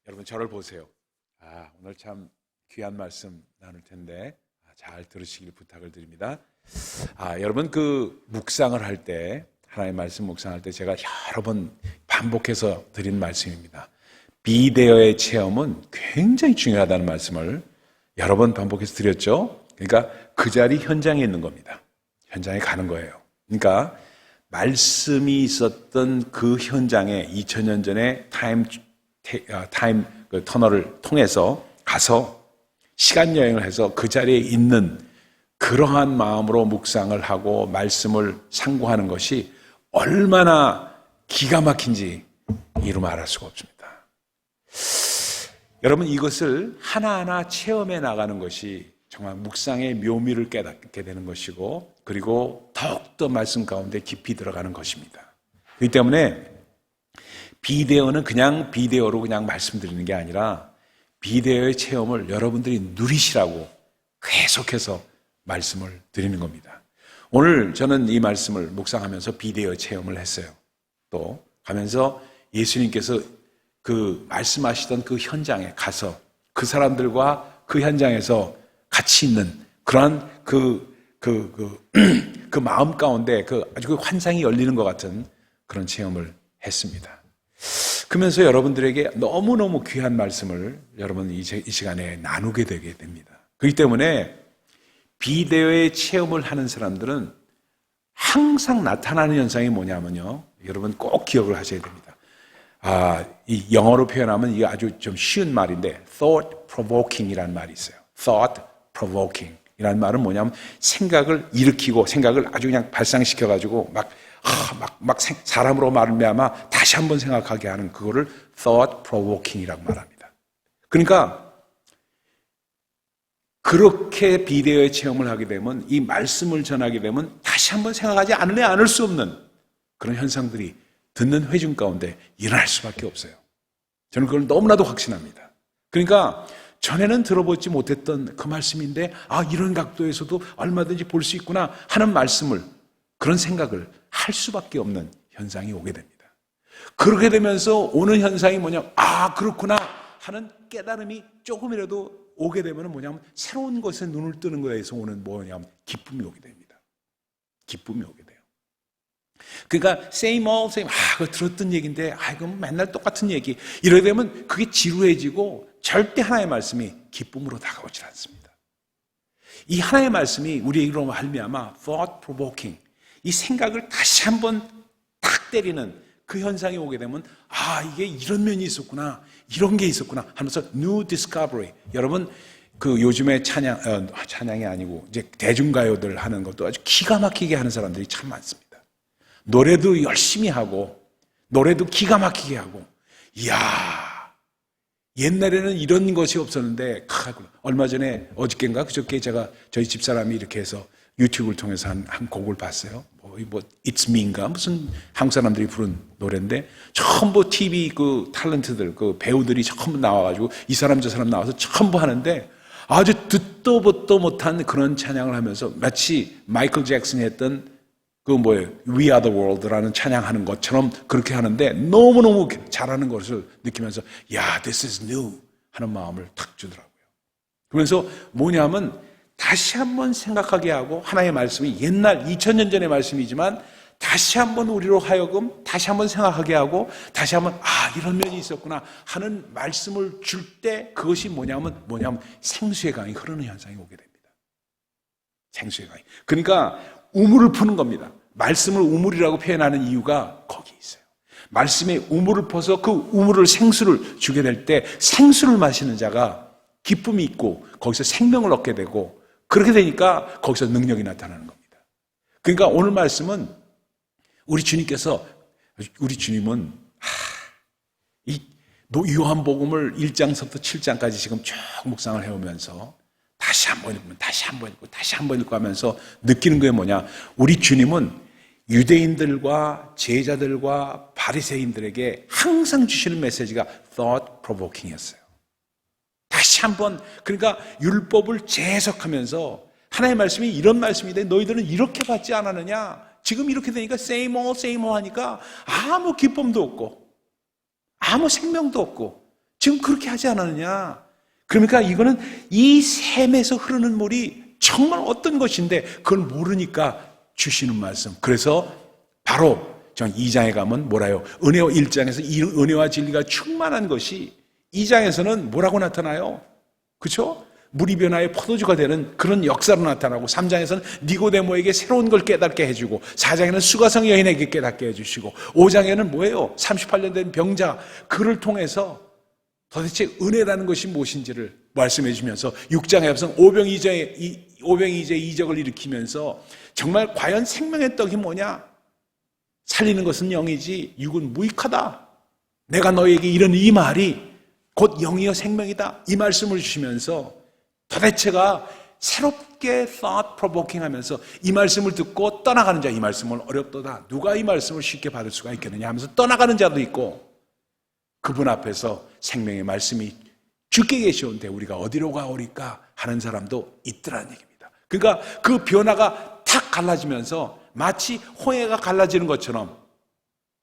여러분 저를 보세요. 오늘 참 귀한 말씀 나눌 텐데 잘 들으시길 부탁을 드립니다. 여러분 묵상을 할 때, 하나님의 말씀 묵상할 때 제가 여러 번 반복해서 드린 말씀입니다. 비대어의 체험은 굉장히 중요하다는 말씀을 여러 번 반복해서 드렸죠. 그러니까 그 자리 현장에 있는 겁니다. 현장에 가는 거예요. 그러니까 말씀이 있었던 그 현장에 2000년 전에 타임 터널을 통해서 가서 시간 여행을 해서 그 자리에 있는 그러한 마음으로 묵상을 하고 말씀을 상고하는 것이 얼마나 기가 막힌지 이루 말할 수가 없습니다. 여러분 이것을 하나하나 체험해 나가는 것이 정말 묵상의 묘미를 깨닫게 되는 것이고, 그리고 더욱더 말씀 가운데 깊이 들어가는 것입니다. 그렇기 때문에 비대어는 그냥 비대어로 그냥 말씀드리는 게 아니라 비대어의 체험을 여러분들이 누리시라고 계속해서 말씀을 드리는 겁니다. 오늘 저는 이 말씀을 묵상하면서 비대어 체험을 했어요. 또 가면서 예수님께서 그 말씀하시던 그 현장에 가서 그 사람들과 그 현장에서 같이 있는 그러한 그 마음 가운데 아주 환상이 열리는 것 같은 그런 체험을 했습니다. 그러면서 여러분들에게 너무너무 귀한 말씀을 여러분 이 시간에 나누게 되게 됩니다. 그렇기 때문에 비대어의 체험을 하는 사람들은 항상 나타나는 현상이 뭐냐면요, 여러분 꼭 기억을 하셔야 됩니다. 이 영어로 표현하면 이게 아주 좀 쉬운 말인데 thought provoking이라는 말이 있어요. thought provoking 이라는 말은 뭐냐면 생각을 일으키고 생각을 아주 그냥 발상시켜가지고 막 사람으로 말미암아 다시 한번 생각하게 하는 그거를 thought provoking이라고 말합니다. 그러니까 그렇게 비대어의 체험을 하게 되면, 이 말씀을 전하게 되면 다시 한번 생각하지 않을 수 없는 그런 현상들이 듣는 회중 가운데 일어날 수밖에 없어요. 저는 그걸 너무나도 확신합니다. 그러니까 전에는 들어보지 못했던 그 말씀인데 이런 각도에서도 얼마든지 볼 수 있구나 하는 말씀을, 그런 생각을 할 수밖에 없는 현상이 오게 됩니다. 그렇게 되면서 오는 현상이 뭐냐면 그렇구나 하는 깨달음이 조금이라도 오게 되면 뭐냐면 새로운 것에 눈을 뜨는 거에서 오는 뭐냐면 기쁨이 오게 됩니다. 기쁨이 오게 돼요. 그러니까 same old same, 그거 들었던 얘기인데 이거 맨날 똑같은 얘기, 이러게 되면 그게 지루해지고 절대 하나님의 말씀이 기쁨으로 다가오질 않습니다. 이 하나님의 말씀이 우리에게로 말미암아 thought provoking, 이 생각을 다시 한번 탁 때리는 그 현상이 오게 되면 이게 이런 면이 있었구나, 이런 게 있었구나 하면서 new discovery. 여러분 요즘에 찬양이 아니고 이제 대중가요들 하는 것도 아주 기가 막히게 하는 사람들이 참 많습니다. 노래도 열심히 하고 노래도 기가 막히게 하고, 옛날에는 이런 것이 없었는데 얼마 전에 어저께인가 그저께 제가 저희 집사람이 이렇게 해서 유튜브를 통해서 한 곡을 봤어요. It's Me인가 무슨 한국 사람들이 부른 노래인데 전부 TV 탤런트들 배우들이 전부 나와가지고 이 사람 저 사람 나와서 전부 하는데 아주 듣도 보도 못한 그런 찬양을 하면서 마치 마이클 잭슨이 했던 We Are the World라는 찬양하는 것처럼 그렇게 하는데 너무너무 잘하는 것을 느끼면서 this is new 하는 마음을 탁 주더라고요. 그러면서 뭐냐면 다시 한번 생각하게 하고, 하나님의 말씀이 옛날 2000년 전의 말씀이지만 다시 한번 우리로 하여금 다시 한번 생각하게 하고, 다시 한번 이런 면이 있었구나 하는 말씀을 줄 때 그것이 뭐냐면 생수의 강이 흐르는 현상이 오게 됩니다. 생수의 강이. 그러니까 우물을 푸는 겁니다. 말씀을 우물이라고 표현하는 이유가 거기 있어요. 말씀에 우물을 퍼서 그 우물을 생수를 주게 될 때 생수를 마시는 자가 기쁨이 있고 거기서 생명을 얻게 되고, 그렇게 되니까 거기서 능력이 나타나는 겁니다. 그러니까 오늘 말씀은 우리 주님은 이 요한복음을 1장부터 7장까지 지금 쭉 묵상을 해오면서 다시 한 번 읽고 하면서 느끼는 게 뭐냐, 우리 주님은 유대인들과 제자들과 바리새인들에게 항상 주시는 메시지가 thought provoking이었어요. 다시 한번, 그러니까 율법을 재해석하면서 하나님의 말씀이 이런 말씀인데 너희들은 이렇게 받지 않았느냐, 지금 이렇게 되니까 same old 하니까 아무 기쁨도 없고 아무 생명도 없고 지금 그렇게 하지 않았느냐? 그러니까 이거는 이 샘에서 흐르는 물이 정말 어떤 것인데 그걸 모르니까 주시는 말씀. 그래서 바로 2장에 가면 뭐라요? 은혜와 1장에서 이 은혜와 진리가 충만한 것이 2장에서는 뭐라고 나타나요? 그렇죠? 물이 변화해 포도주가 되는 그런 역사로 나타나고 3장에서는 니고데모에게 새로운 걸 깨닫게 해주고 4장에는 수가성 여인에게 깨닫게 해주시고 5장에는 뭐예요? 38년 된 병자 그를 통해서 도대체 은혜라는 것이 무엇인지를 말씀해 주면서 6장에 앞서 오병이제의 이적을 일으키면서 정말 과연 생명의 떡이 뭐냐? 살리는 것은 영이지 육은 무익하다. 내가 너에게 이런 이 말이 곧 영이여 생명이다. 이 말씀을 주시면서 도대체가 새롭게 thought provoking 하면서 이 말씀을 듣고 떠나가는 자, 이 말씀은 어렵도다. 누가 이 말씀을 쉽게 받을 수가 있겠느냐 하면서 떠나가는 자도 있고 그분 앞에서 생명의 말씀이 주께 계시온데 우리가 어디로 가오리까 하는 사람도 있더라는 얘기입니다. 그러니까 그 변화가 탁 갈라지면서 마치 홍해가 갈라지는 것처럼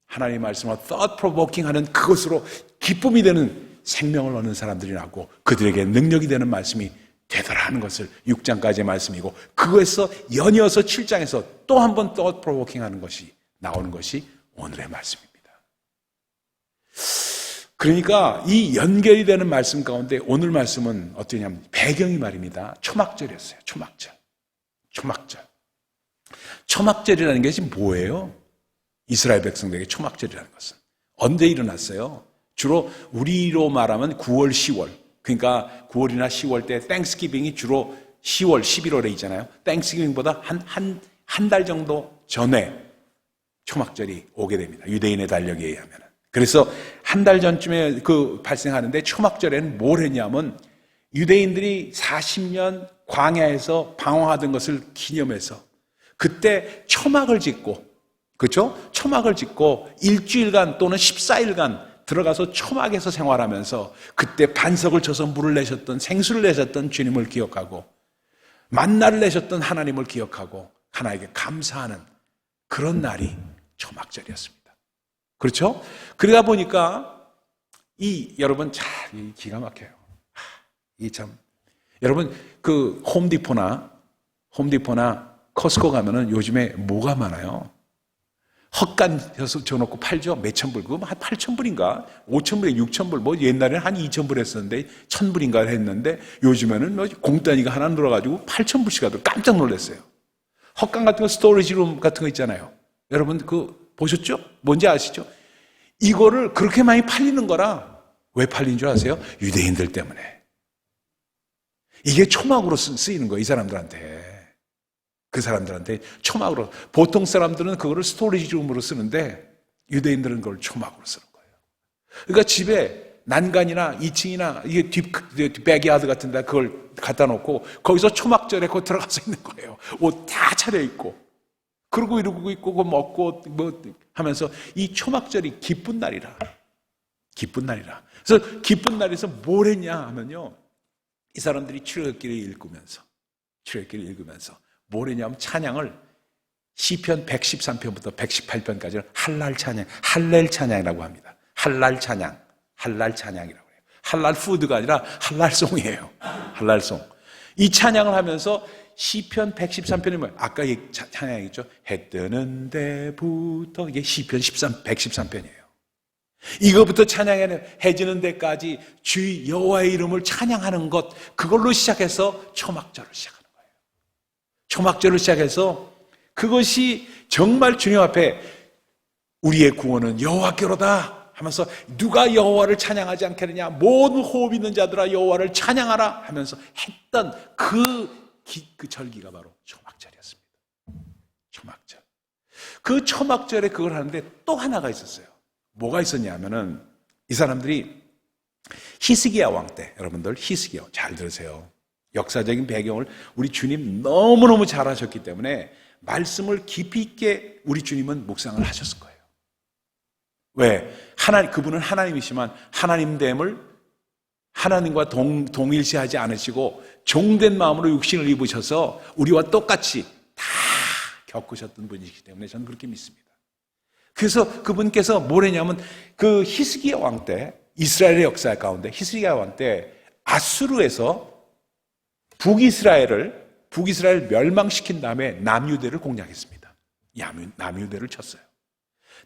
하나님의 말씀과 thought provoking 하는 그것으로 기쁨이 되는 생명을 얻는 사람들이 나고 그들에게 능력이 되는 말씀이 되더라 하는 것을 6장까지의 말씀이고 그것에서 연이어서 7장에서 또 한 번 thought provoking 하는 것이 나오는 것이 오늘의 말씀입니다. 그러니까 이 연결이 되는 말씀 가운데 오늘 말씀은 어떠냐면 배경이 말입니다. 초막절이었어요. 초막절이라는 것이 뭐예요? 이스라엘 백성들에게 초막절이라는 것은 언제 일어났어요? 주로 우리로 말하면 9월, 10월. 그러니까 9월이나 10월 때 땡스기빙이 주로 10월, 11월에 있잖아요. 땡스기빙보다 한 달 정도 전에 초막절이 오게 됩니다. 유대인의 달력에 의하면. 그래서 한 달 전쯤에 발생하는데 초막절에는 뭘 했냐면 유대인들이 40년 광야에서 방황하던 것을 기념해서 그때 초막을 짓고, 그렇죠? 초막을 짓고 일주일간 또는 14일간 들어가서 초막에서 생활하면서 그때 반석을 쳐서 물을 내셨던 생수를 내셨던 주님을 기억하고 만나를 내셨던 하나님을 기억하고 하나님께 감사하는 그런 날이 초막절이었습니다. 그렇죠? 그러다 보니까 여러분 참 기가 막혀요. 여러분 그 홈디포나 커스코 가면은 요즘에 뭐가 많아요? 헛간에서 줘놓고 팔죠. 몇천 불. 그거 한 8,000불인가? 5,000불에 6,000불. 뭐 옛날에는 한 2,000불 했었는데 1,000불인가 했는데 요즘에는 뭐 공단위가 하나 늘어가지고 8,000불씩 하더라고요. 깜짝 놀랐어요. 헛간 같은 거 스토리지룸 같은 거 있잖아요. 여러분 그 보셨죠? 뭔지 아시죠? 이거를 그렇게 많이 팔리는 거라 왜 팔린 줄 아세요? 유대인들 때문에. 이게 초막으로 쓰이는 거예요. 이 사람들한테. 그 사람들한테 초막으로. 보통 사람들은 그거를 스토리지룸으로 쓰는데 유대인들은 그걸 초막으로 쓰는 거예요. 그러니까 집에 난간이나 2층이나 이게 백야드 같은 데 그걸 갖다 놓고 거기서 초막절에 그 들어가서 있는 거예요. 옷 다 차려입고. 그러고 이러고 있고 먹고 뭐 하면서 이 초막절이 기쁜 날이라. 그래서 기쁜 날에서 뭘 했냐 하면요. 이 사람들이 출애굽기를 읽으면서 뭘 했냐면 찬양을 시편 113편부터 118편까지를 할렐 찬양이라고 합니다. 할랄 찬양이라고 해요. 할랄 푸드가 아니라 할랄송이에요. 할랄송. 이 찬양을 하면서 시편 113편이 뭐예요? 아까 찬양이죠. 해 뜨는 데부터 이게 시편 113편이에요. 이거부터 찬양해는 해 지는 데까지 주 여호와의 이름을 찬양하는 것 그걸로 시작해서 초막절을 시작하는 거예요. 초막절을 시작해서 그것이 정말 주님 앞에 우리의 구원은 여호와께로다 하면서 누가 여호와를 찬양하지 않겠느냐 모든 호흡 있는 자들아 여호와를 찬양하라 하면서 했던 그 절기가 바로 초막절이었습니다. 초막절. 그 초막절에 그걸 하는데 또 하나가 있었어요. 뭐가 있었냐면은 이 사람들이 히스기야 왕 때, 여러분들 히스기야 잘 들으세요. 역사적인 배경을 우리 주님 너무너무 잘 하셨기 때문에 말씀을 깊이 있게 우리 주님은 묵상을 하셨을 거예요. 왜? 그분은 하나님이시만 하나님됨을 하나님과 동일시하지 않으시고 종된 마음으로 육신을 입으셔서 우리와 똑같이 다 겪으셨던 분이시기 때문에 저는 그렇게 믿습니다. 그래서 그분께서 뭘 했냐면 그 히스기야 왕 때 이스라엘의 역사 가운데 히스기야 왕 때 아수르에서 북이스라엘 멸망시킨 다음에 남유대를 공략했습니다. 남유대를 쳤어요.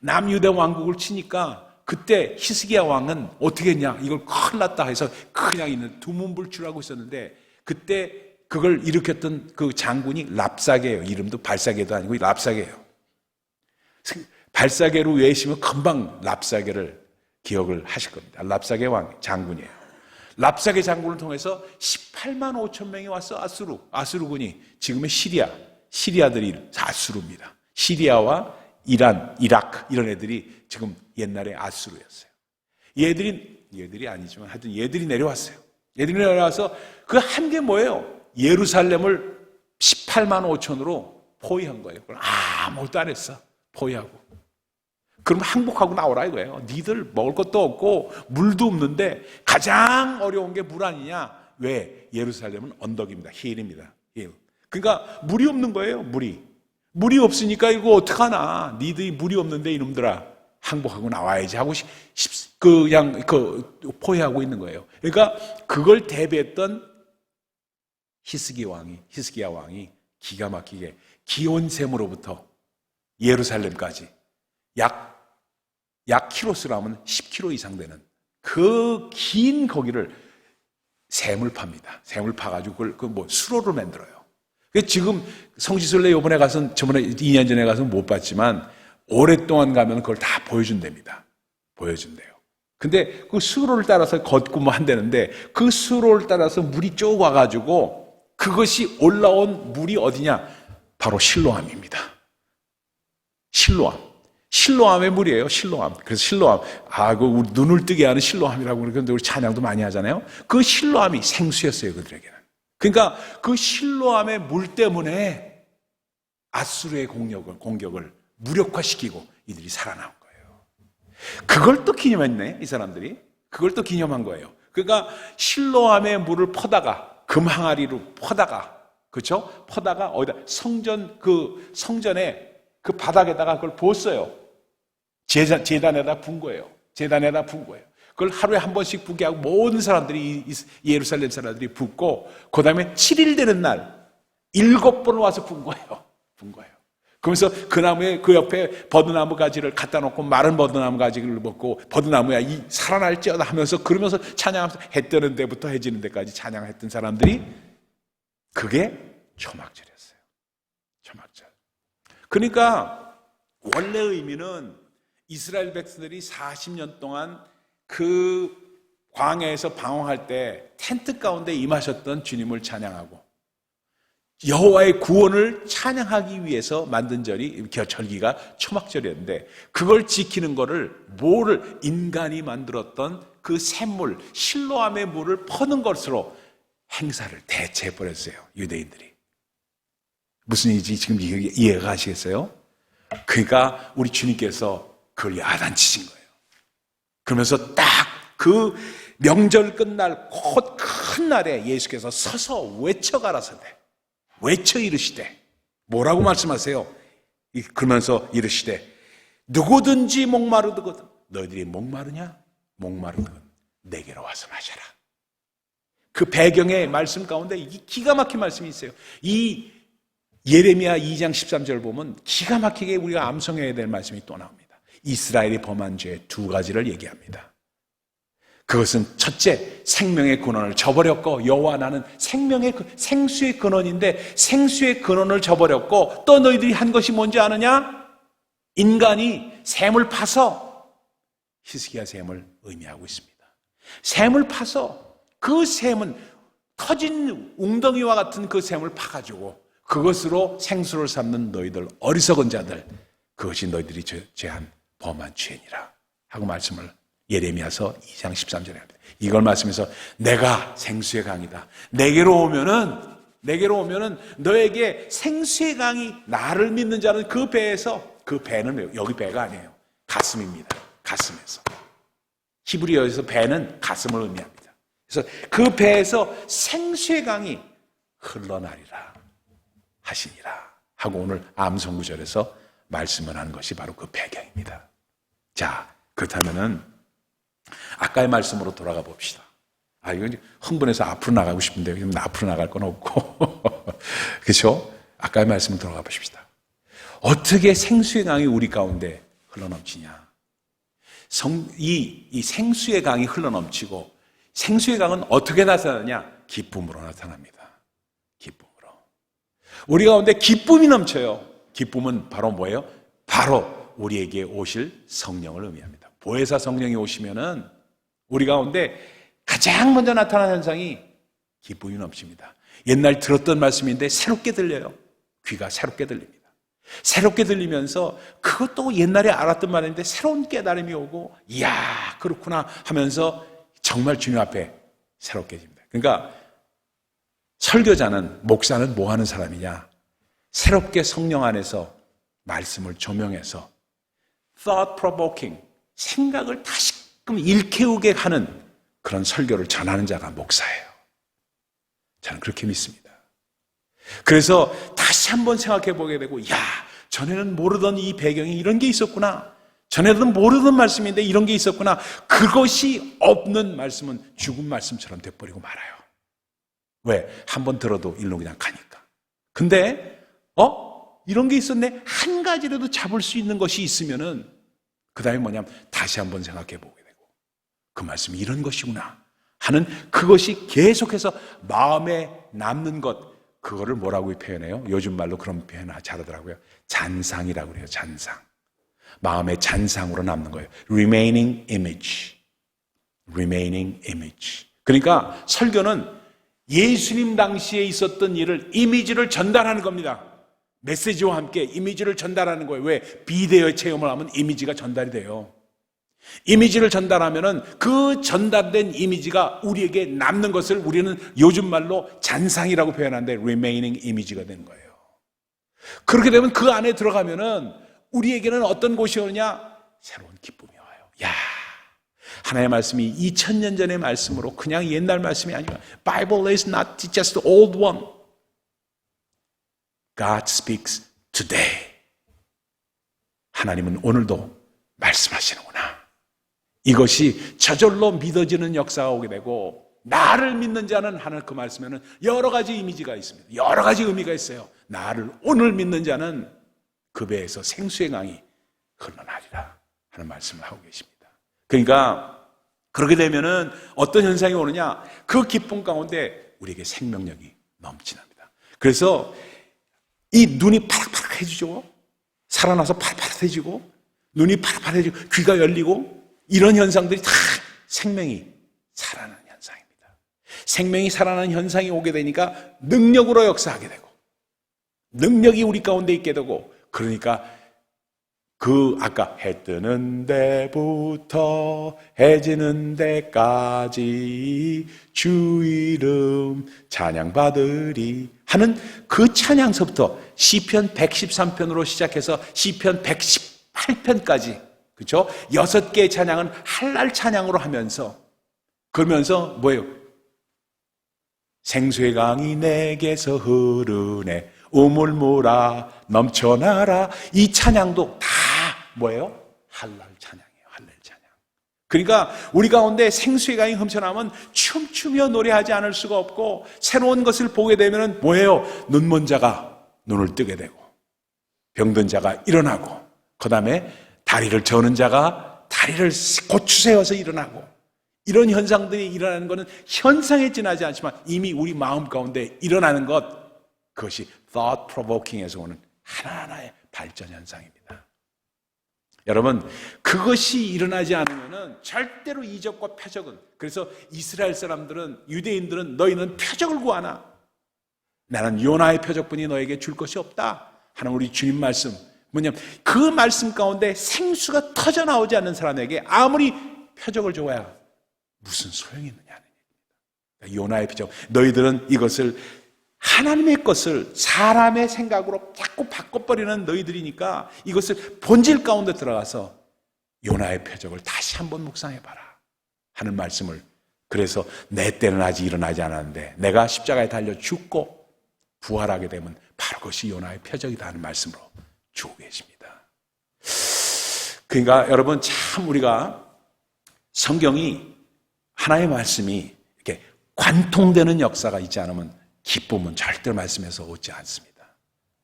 남유대 왕국을 치니까 그때 히스기야 왕은 어떻게 했냐, 이걸 큰일 났다 해서 그냥 있는 두문불출하고 있었는데, 그때 그걸 일으켰던 그 장군이 랍사게예요. 이름도 발사게도 아니고 랍사게예요. 발사게로 외우시면 금방 랍사게를 기억을 하실 겁니다. 랍사게 왕 장군이에요. 랍사게 장군을 통해서 18만 5천 명이 왔어. 아수르군이. 지금의 시리아들이 아수르입니다. 시리아와 이란, 이라크 이런 애들이 지금 옛날에 아수르였어요. 얘들이 아니지만 하여튼 얘들이 내려왔어요. 얘들이 내려와서 그 한 게 뭐예요? 예루살렘을 18만 5천으로 포위한 거예요. 아무것도 안 했어. 포위하고. 그럼 항복하고 나오라 이거예요. 니들 먹을 것도 없고 물도 없는데 가장 어려운 게 물 아니냐? 왜? 예루살렘은 언덕입니다. 힐입니다. 힐. 그러니까 물이 없는 거예요. 물이 없으니까 이거 어떡하나? 니들이 물이 없는데 이놈들아 항복하고 나와야지 하고 그냥 포위하고 있는 거예요. 그러니까 그걸 대비했던 히스기야 왕이 기가 막히게 기온샘으로부터 예루살렘까지 약 키로수로 하면 10km 이상 되는 그 긴 거기를 샘을 팝니다. 샘을 파가지고 그걸 수로로 만들어요. 지금 성지순례 저번에 2년 전에 가서 못 봤지만 오랫동안 가면 그걸 다 보여준답니다. 보여준대요. 근데 그 수로를 따라서 걷고 한다는데 그 수로를 따라서 물이 쭉 와가지고 그것이 올라온 물이 어디냐? 바로 실로암입니다. 실로암의 물이에요. 실로암. 그래서 실로암, 우리 눈을 뜨게 하는 실로암이라고 그러는데 우리 찬양도 많이 하잖아요. 그 실로암이 생수였어요, 그들에게는. 그러니까 그 실로암의 물 때문에 아수르의 공격을 무력화시키고 이들이 살아나온 거예요. 그걸 또 기념했네, 이 사람들이. 그걸 또 기념한 거예요. 그러니까 실로암의 물을 퍼다가 금 항아리로 퍼다가, 그렇죠? 퍼다가 어디다 성전에 그 바닥에다가 그걸 부었어요. 제단에다 분 거예요. 그걸 하루에 한 번씩 부게 하고 모든 사람들이 예루살렘 사람들이 붓고 그 다음에 7일 되는 날 7번 와서 분 거예요. 그러면서 그 나무에 그 옆에 버드나무 가지를 갖다 놓고 마른 버드나무 가지를 먹고 버드나무야 이 살아날지어다 하면서 그러면서 찬양하면서 해 뜨는 데부터 해 지는 데까지 찬양했던 사람들이 그게 초막절이었어요. 초막절. 그러니까 원래 의미는 이스라엘 백성들이 40년 동안 그 광야에서 방황할 때 텐트 가운데 임하셨던 주님을 찬양하고 여호와의 구원을 찬양하기 위해서 만든 절기가 초막절이었는데 그걸 지키는 거를 인간이 만들었던 그 샘물 실로암의 물을 퍼는 것으로 행사를 대체해버렸어요. 유대인들이. 무슨 일인지 지금 이해가 가시겠어요? 그러니까 우리 주님께서 그걸 야단치신 거예요. 그러면서 딱 그 명절 끝날 곧 큰 날에 예수께서 서서 외쳐 이르시되 뭐라고 말씀하세요? 그러면서 이르시되 누구든지 목마르거든 너희들이 목마르냐? 목마르거든 내게로 와서 마셔라. 그 배경의 말씀 가운데 이 기가 막힌 말씀이 있어요. 이 예레미야 2장 13절 보면 기가 막히게 우리가 암송해야 될 말씀이 또 나옵니다. 이스라엘이 범한 죄 2가지를 얘기합니다. 그것은 첫째, 생명의 근원을 저버렸고 여호와 나는 생수의 근원인데 생수의 근원을 저버렸고 또 너희들이 한 것이 뭔지 아느냐? 인간이 샘을 파서 히스기야 샘을 의미하고 있습니다. 샘을 파서 그 샘은 터진 웅덩이와 같은 그 샘을 파가지고 그것으로 생수를 삼는 너희들 어리석은 자들 그것이 너희들이 죄한 범한 죄니라 하고 말씀을 예레미야서 2장 13절에 합니다. 이걸 말씀해서 내가 생수의 강이다. 내게로 오면은 너에게 생수의 강이 나를 믿는 자는 그 배는 여기 배가 아니에요. 가슴입니다. 가슴에서. 히브리어에서 배는 가슴을 의미합니다. 그래서 그 배에서 생수의 강이 흘러나리라 하시니라 하고 오늘 암송구절에서 말씀을 하는 것이 바로 그 배경입니다. 자, 그렇다면은 아까의 말씀으로 돌아가 봅시다. 이건 흥분해서 앞으로 나가고 싶은데 앞으로 나갈 건 없고 그렇죠? 아까의 말씀으로 돌아가 보십시다. 어떻게 생수의 강이 우리 가운데 흘러넘치냐? 이 생수의 강이 흘러넘치고 생수의 강은 어떻게 나타나냐? 기쁨으로 나타납니다. 기쁨으로. 우리 가운데 기쁨이 넘쳐요. 기쁨은 바로 뭐예요? 바로 우리에게 오실 성령을 의미합니다. 보혜사 성령이 오시면은 우리 가운데 가장 먼저 나타나는 현상이 기쁨이 넘칩니다. 옛날 들었던 말씀인데 새롭게 들려요. 귀가 새롭게 들립니다. 새롭게 들리면서 그것도 옛날에 알았던 말인데 새로운 깨달음이 오고 이야 그렇구나 하면서 정말 주님 앞에 새롭게 해집니다. 그러니까 설교자는, 목사는 뭐 하는 사람이냐? 새롭게 성령 안에서 말씀을 조명해서 thought provoking, 생각을 다시금 일깨우게 하는 그런 설교를 전하는 자가 목사예요. 저는 그렇게 믿습니다. 그래서 다시 한번 생각해 보게 되고, 야, 전에는 모르던 이 배경이 이런 게 있었구나. 전에는 모르던 말씀인데 이런 게 있었구나. 그것이 없는 말씀은 죽은 말씀처럼 돼버리고 말아요. 왜? 한번 들어도 일로 그냥 가니까. 근데 이런 게 있었네. 한 가지라도 잡을 수 있는 것이 있으면은 그 다음에 뭐냐면 다시 한번 생각해 보게 되고 그 말씀이 이런 것이구나 하는 그것이 계속해서 마음에 남는 것, 그거를 뭐라고 표현해요? 요즘 말로 그런 표현 잘하더라고요. 잔상이라고 그래요. 잔상. 마음의 잔상으로 남는 거예요. Remaining image. Remaining image. 그러니까 설교는 예수님 당시에 있었던 일을, 이미지를 전달하는 겁니다. 메시지와 함께 이미지를 전달하는 거예요. 왜? 비대어 체험을 하면 이미지가 전달이 돼요. 이미지를 전달하면은 그 전달된 이미지가 우리에게 남는 것을 우리는 요즘 말로 잔상이라고 표현하는데 remaining image가 되는 거예요. 그렇게 되면 그 안에 들어가면은 우리에게는 어떤 곳이 오느냐? 새로운 기쁨이 와요. 야, 하나님의 말씀이 2000년 전의 말씀으로 그냥 옛날 말씀이 아니라 Bible is not just the old one. God speaks today. 하나님은 오늘도 말씀하시는구나. 이것이 저절로 믿어지는 역사가 오게 되고 나를 믿는 자는 하는 그 말씀에는 여러 가지 이미지가 있습니다. 여러 가지 의미가 있어요. 나를 오늘 믿는 자는 그 배에서 생수의 강이 흘러나리라 하는 말씀을 하고 계십니다. 그러니까 그렇게 되면은 어떤 현상이 오느냐? 그 기쁨 가운데 우리에게 생명력이 넘치납니다. 그래서 이 눈이 파락파락해지죠. 살아나서 파락파락해지고 눈이 파락파락해지고 귀가 열리고 이런 현상들이 다 생명이 살아나는 현상입니다. 생명이 살아나는 현상이 오게 되니까 능력으로 역사하게 되고 능력이 우리 가운데 있게 되고 그러니까 그 아까 해 뜨는 데부터 해 지는 데까지 주 이름 찬양받으리 하는 그 찬양서부터 시편 113편으로 시작해서 시편 118편까지 그렇죠? 6개의 찬양은 할랄 찬양으로 하면서 그러면서 뭐예요? 생수의 강이 내게서 흐르네 우물물아 넘쳐나라 이 찬양도 다 뭐예요? 할랄 찬양이에요. 할랄 찬양. 그러니까 우리 가운데 생수의 강이 넘쳐나면 춤추며 노래하지 않을 수가 없고 새로운 것을 보게 되면 뭐예요? 눈먼 자가 눈을 뜨게 되고 병든 자가 일어나고 그 다음에 다리를 저는 자가 다리를 고추세워서 일어나고 이런 현상들이 일어나는 것은 현상에 지나지 않지만 이미 우리 마음 가운데 일어나는 것 그것이 thought provoking에서 오는 하나하나의 발전 현상입니다. 여러분 그것이 일어나지 않으면 절대로 이적과 표적은 그래서 이스라엘 사람들은 유대인들은 너희는 표적을 구하나 나는 요나의 표적뿐이 너에게 줄 것이 없다 하는 우리 주님 말씀 뭐냐면 그 말씀 가운데 생수가 터져나오지 않는 사람에게 아무리 표적을 줘야 무슨 소용이 있느냐는 얘기입니다. 요나의 표적 너희들은 이것을 하나님의 것을 사람의 생각으로 자꾸 바꿔버리는 너희들이니까 이것을 본질 가운데 들어가서 요나의 표적을 다시 한번 묵상해봐라 하는 말씀을 그래서 내 때는 아직 일어나지 않았는데 내가 십자가에 달려 죽고 부활하게 되면 바로 그것이 요나의 표적이다 하는 말씀으로 주고 계십니다. 그러니까 여러분 참 우리가 성경이 하나의 말씀이 이렇게 관통되는 역사가 있지 않으면 기쁨은 절대로 말씀에서 오지 않습니다.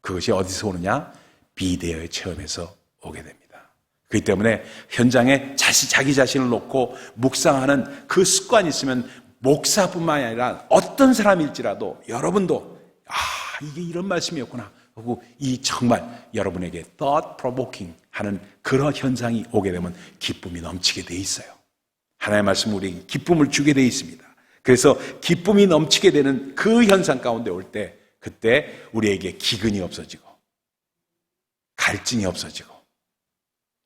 그것이 어디서 오느냐? 비대어의 체험에서 오게 됩니다. 그렇기 때문에 현장에 자기 자신을 놓고 묵상하는 그 습관이 있으면 목사뿐만 아니라 어떤 사람일지라도 여러분도 이게 이런 말씀이었구나 하고 이 정말 여러분에게 thought provoking 하는 그런 현상이 오게 되면 기쁨이 넘치게 돼 있어요. 하나님의 말씀은 우리에게 기쁨을 주게 돼 있습니다. 그래서 기쁨이 넘치게 되는 그 현상 가운데 올 때 그때 우리에게 기근이 없어지고 갈증이 없어지고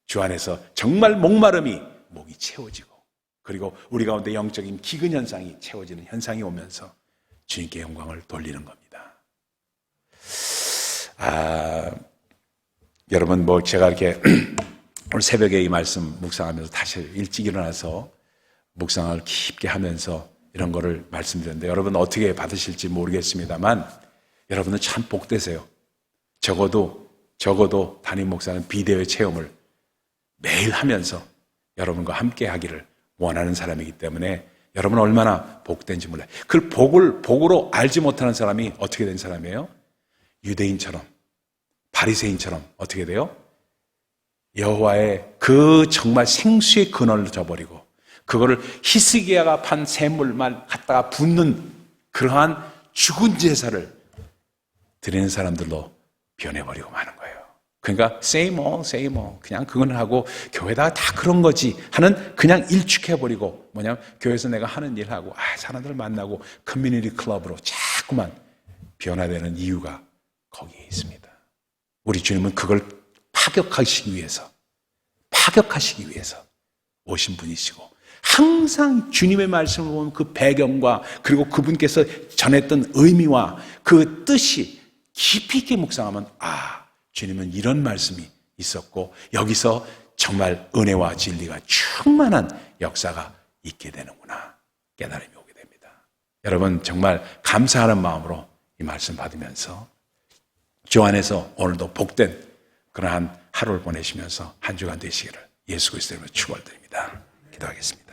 주 안에서 정말 목마름이 목이 채워지고 그리고 우리 가운데 영적인 기근 현상이 채워지는 현상이 오면서 주님께 영광을 돌리는 겁니다. 여러분 제가 이렇게 오늘 새벽에 이 말씀 묵상하면서 다시 일찍 일어나서 묵상을 깊게 하면서 이런 거를 말씀드렸는데 여러분 어떻게 받으실지 모르겠습니다만 여러분은 참 복되세요. 적어도 담임 목사는 비대오의 체험을 매일 하면서 여러분과 함께 하기를 원하는 사람이기 때문에 여러분은 얼마나 복된지 몰라요. 그 복으로 알지 못하는 사람이 어떻게 된 사람이에요? 유대인처럼 바리새인처럼 어떻게 돼요? 여호와의 그 정말 생수의 근원을 저버리고 그거를 히스기야가 판 샘물만 갖다가 붓는 그러한 죽은 제사를 드리는 사람들로 변해버리고 마는 거예요. 그러니까 same old 그냥 그건 하고 교회다가 다 그런 거지 하는 그냥 일축해버리고 뭐냐면 교회에서 내가 하는 일하고 사람들 만나고 커뮤니티 클럽으로 자꾸만 변화되는 이유가 거기에 있습니다. 우리 주님은 그걸 파격하시기 위해서 오신 분이시고 항상 주님의 말씀을 보면 그 배경과 그리고 그분께서 전했던 의미와 그 뜻이 깊이 있게 묵상하면 주님은 이런 말씀이 있었고 여기서 정말 은혜와 진리가 충만한 역사가 있게 되는구나 깨달음이 오게 됩니다. 여러분 정말 감사하는 마음으로 이 말씀 받으면서 주 안에서 오늘도 복된 그러한 하루를 보내시면서 한 주간 되시기를 예수 그리스도의 이름으로 축원드립니다. 기도하겠습니다.